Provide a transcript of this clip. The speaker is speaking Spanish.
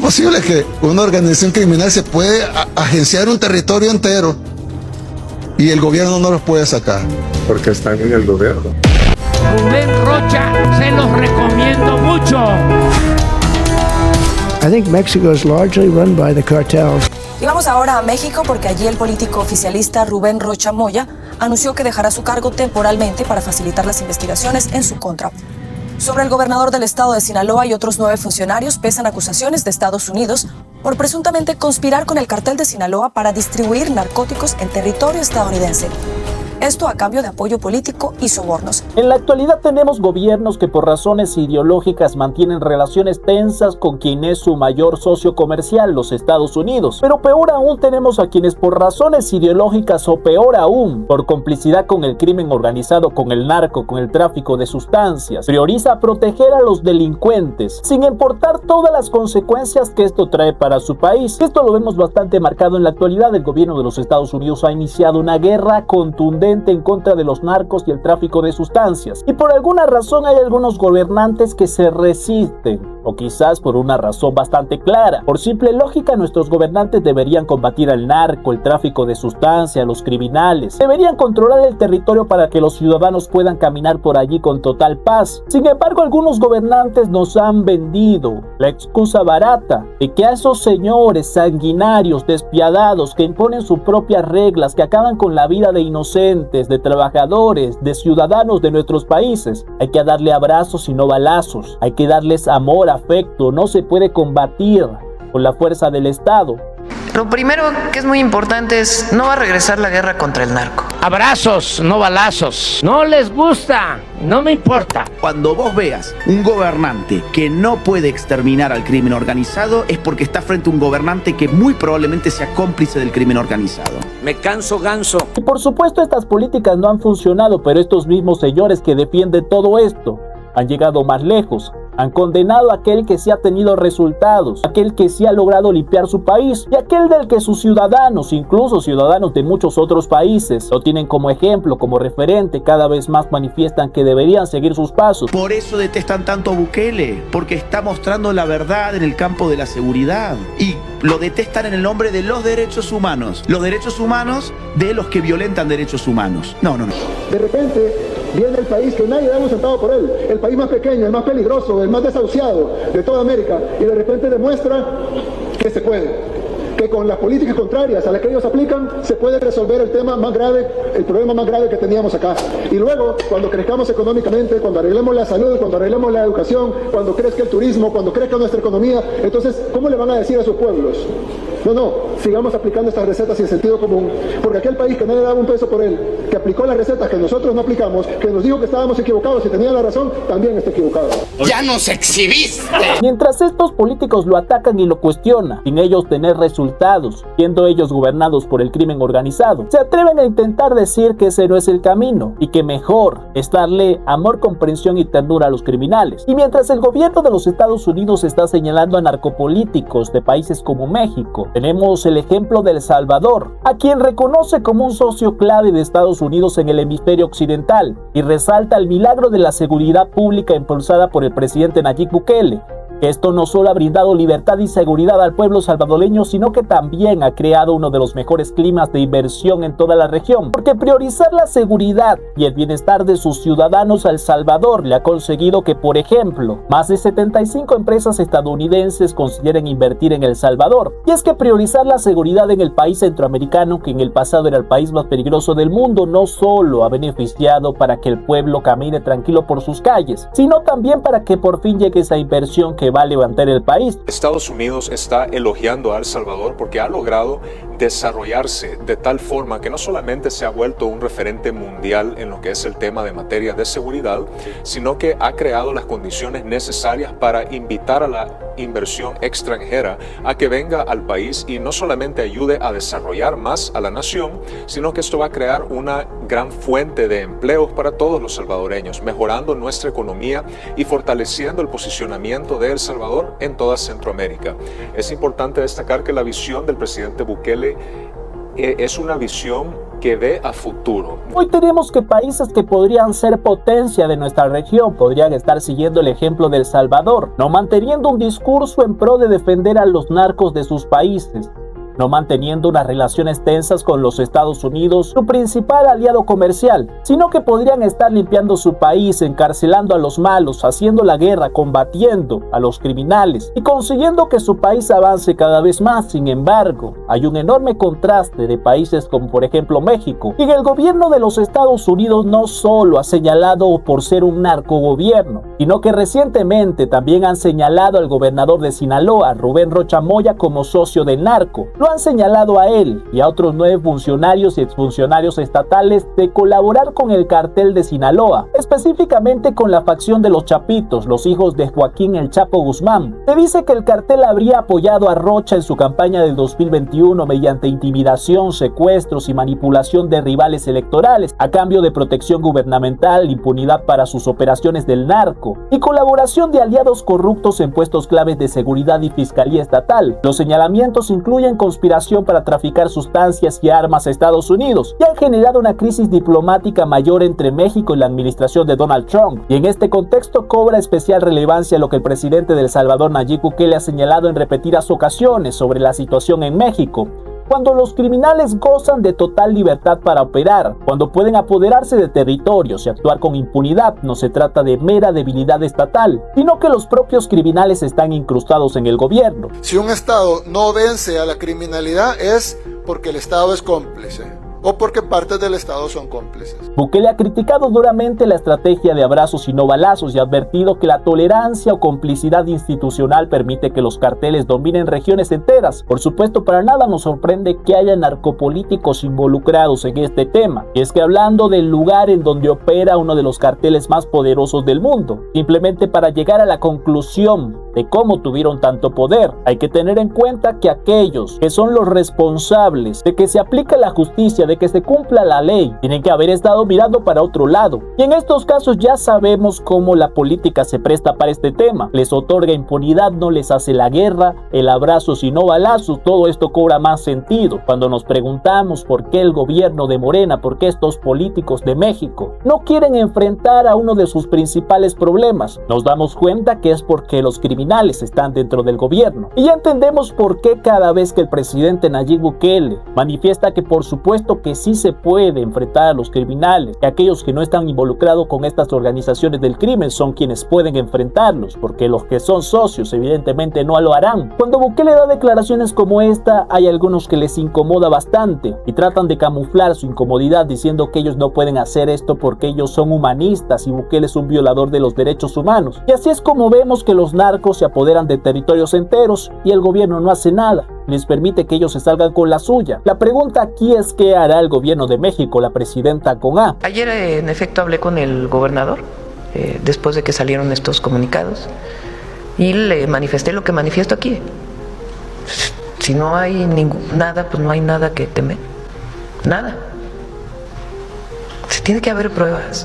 posible que una organización criminal se puede agenciar un territorio entero y el gobierno no los puede sacar? Porque están en el gobierno. Rubén Rocha, se los recomiendo mucho. I think Mexico is largely run by the cartels. Y vamos ahora a México porque allí el político oficialista Rubén Rocha Moya anunció que dejará su cargo temporalmente para facilitar las investigaciones en su contra. Sobre el gobernador del estado de Sinaloa y otros 9 funcionarios pesan acusaciones de Estados Unidos por presuntamente conspirar con el cartel de Sinaloa para distribuir narcóticos en territorio estadounidense. Esto a cambio de apoyo político y sobornos. En la actualidad tenemos gobiernos que por razones ideológicas mantienen relaciones tensas con quien es su mayor socio comercial, los Estados Unidos. Pero peor aún tenemos a quienes por razones ideológicas o peor aún, por complicidad con el crimen organizado, con el narco, con el tráfico de sustancias, prioriza proteger a los delincuentes, sin importar todas las consecuencias que esto trae para su país. Esto lo vemos bastante marcado en la actualidad. El gobierno de los Estados Unidos ha iniciado una guerra contundente en contra de los narcos y el tráfico de sustancias, y por alguna razón hay algunos gobernantes que se resisten, o quizás por una razón bastante clara. Por simple lógica, nuestros gobernantes deberían combatir al narco, el tráfico de sustancias, los criminales, deberían controlar el territorio para que los ciudadanos puedan caminar por allí con total paz. Sin embargo, algunos gobernantes nos han vendido la excusa barata de que a esos señores sanguinarios, despiadados, que imponen sus propias reglas, que acaban con la vida de inocentes, de trabajadores, de ciudadanos de nuestros países, hay que darle abrazos y no balazos, hay que darles amor, afecto. No se puede combatir con la fuerza del Estado. Lo primero que es muy importante es no va a regresar la guerra contra el narco. Abrazos, no balazos. No les gusta, no me importa. Cuando vos veas un gobernante que no puede exterminar al crimen organizado, es porque está frente a un gobernante que muy probablemente sea cómplice del crimen organizado. Me canso ganso. Y por supuesto estas políticas no han funcionado, pero estos mismos señores que defienden todo esto han llegado más lejos. Han condenado a aquel que sí ha tenido resultados, aquel que sí ha logrado limpiar su país, y aquel del que sus ciudadanos, incluso ciudadanos de muchos otros países, lo tienen como ejemplo, como referente. Cada vez más manifiestan que deberían seguir sus pasos. Por eso detestan tanto a Bukele, porque está mostrando la verdad en el campo de la seguridad. Y lo detestan en el nombre de los derechos humanos de los que violentan derechos humanos. No. De repente viene el país que nadie da un centavo por él, el país más pequeño, el más peligroso, el más desahuciado de toda América, y de repente demuestra que se puede, que con las políticas contrarias a las que ellos aplican se puede resolver el problema más grave que teníamos acá. Y luego, cuando crezcamos económicamente, cuando arreglemos la salud, cuando arreglemos la educación, cuando crezca el turismo, cuando crezca nuestra economía, entonces, ¿cómo le van a decir a sus pueblos? No, sigamos aplicando estas recetas sin sentido común, porque aquel país que nadie daba un peso por él, que aplicó las recetas que nosotros no aplicamos, que nos dijo que estábamos equivocados y tenía la razón, también está equivocado. ¡Ya nos exhibiste! Mientras estos políticos lo atacan y lo cuestionan, sin ellos tener resultados, siendo ellos gobernados por el crimen organizado, se atreven a intentar decir que ese no es el camino, y que mejor es darle amor, comprensión y ternura a los criminales. Y mientras el gobierno de los Estados Unidos está señalando a narcopolíticos de países como México, tenemos el ejemplo de El Salvador, a quien reconoce como un socio clave de Estados Unidos en el hemisferio occidental, y resalta el milagro de la seguridad pública impulsada por el presidente Nayib Bukele. Esto no solo ha brindado libertad y seguridad al pueblo salvadoreño, sino que también ha creado uno de los mejores climas de inversión en toda la región, porque priorizar la seguridad y el bienestar de sus ciudadanos a El Salvador le ha conseguido que, por ejemplo, más de 75 empresas estadounidenses consideren invertir en El Salvador. Y es que priorizar la seguridad en el país centroamericano, que en el pasado era el país más peligroso del mundo, no solo ha beneficiado para que el pueblo camine tranquilo por sus calles, sino también para que por fin llegue esa inversión que va a levantar el país. Estados Unidos está elogiando a El Salvador porque ha logrado desarrollarse de tal forma que no solamente se ha vuelto un referente mundial en lo que es el tema de materia de seguridad, sino que ha creado las condiciones necesarias para invitar a la inversión extranjera a que venga al país y no solamente ayude a desarrollar más a la nación, sino que esto va a crear una gran fuente de empleos para todos los salvadoreños, mejorando nuestra economía y fortaleciendo el posicionamiento de El Salvador en toda Centroamérica. Es importante destacar que la visión del presidente Bukele es una visión que ve a futuro. Hoy tenemos que países que podrían ser potencia de nuestra región podrían estar siguiendo el ejemplo de El Salvador, no manteniendo un discurso en pro de defender a los narcos de sus países, no manteniendo unas relaciones tensas con los Estados Unidos, su principal aliado comercial, sino que podrían estar limpiando su país, encarcelando a los malos, haciendo la guerra, combatiendo a los criminales y consiguiendo que su país avance cada vez más. Sin embargo, hay un enorme contraste de países como por ejemplo México, y el gobierno de los Estados Unidos no solo ha señalado por ser un narcogobierno, sino que recientemente también han señalado al gobernador de Sinaloa, Rubén Rocha Moya, como socio del narco. Lo han señalado a él y a otros 9 funcionarios y exfuncionarios estatales de colaborar con el cartel de Sinaloa, específicamente con la facción de los Chapitos, los hijos de Joaquín El Chapo Guzmán. Se dice que el cartel habría apoyado a Rocha en su campaña del 2021 mediante intimidación, secuestros y manipulación de rivales electorales, a cambio de protección gubernamental, impunidad para sus operaciones del narco y colaboración de aliados corruptos en puestos claves de seguridad y fiscalía estatal. Los señalamientos incluyen conspiración para traficar sustancias y armas a Estados Unidos y han generado una crisis diplomática mayor entre México y la administración de Donald Trump. Y en este contexto cobra especial relevancia lo que el presidente de El Salvador, Nayib Bukele, ha señalado en repetidas ocasiones sobre la situación en México. Cuando los criminales gozan de total libertad para operar, cuando pueden apoderarse de territorios y actuar con impunidad, no se trata de mera debilidad estatal, sino que los propios criminales están incrustados en el gobierno. Si un Estado no vence a la criminalidad es porque el Estado es cómplice o porque partes del Estado son cómplices. Bukele ha criticado duramente la estrategia de abrazos y no balazos y ha advertido que la tolerancia o complicidad institucional permite que los carteles dominen regiones enteras. Por supuesto, para nada nos sorprende que haya narcopolíticos involucrados en este tema. Y es que hablando del lugar en donde opera uno de los carteles más poderosos del mundo, simplemente para llegar a la conclusión de cómo tuvieron tanto poder, hay que tener en cuenta que aquellos que son los responsables de que se aplique la justicia, de que se cumpla la ley, tienen que haber estado mirando para otro lado. Y en estos casos ya sabemos cómo la política se presta para este tema. Les otorga impunidad, no les hace la guerra, el abrazo y no balazos. Todo esto cobra más sentido cuando nos preguntamos por qué el gobierno de Morena, por qué estos políticos de México no quieren enfrentar a uno de sus principales problemas. Nos damos cuenta que es porque los criminales están dentro del gobierno. Y ya entendemos por qué cada vez que el presidente Nayib Bukele manifiesta que por supuesto que sí se puede enfrentar a los criminales, que aquellos que no están involucrados con estas organizaciones del crimen son quienes pueden enfrentarlos, porque los que son socios evidentemente no lo harán. Cuando Bukele da declaraciones como esta, hay algunos que les incomoda bastante y tratan de camuflar su incomodidad diciendo que ellos no pueden hacer esto porque ellos son humanistas y Bukele es un violador de los derechos humanos. Y así es como vemos que los narcos se apoderan de territorios enteros y el gobierno no hace nada, les permite que ellos se salgan con la suya. La pregunta aquí es ¿qué hará el gobierno de México, la presidenta con A? Ayer en efecto hablé con el gobernador después de que salieron estos comunicados y le manifesté lo que manifiesto aquí. Si no hay nada, pues no hay nada que temer. Nada. Se tiene que haber pruebas.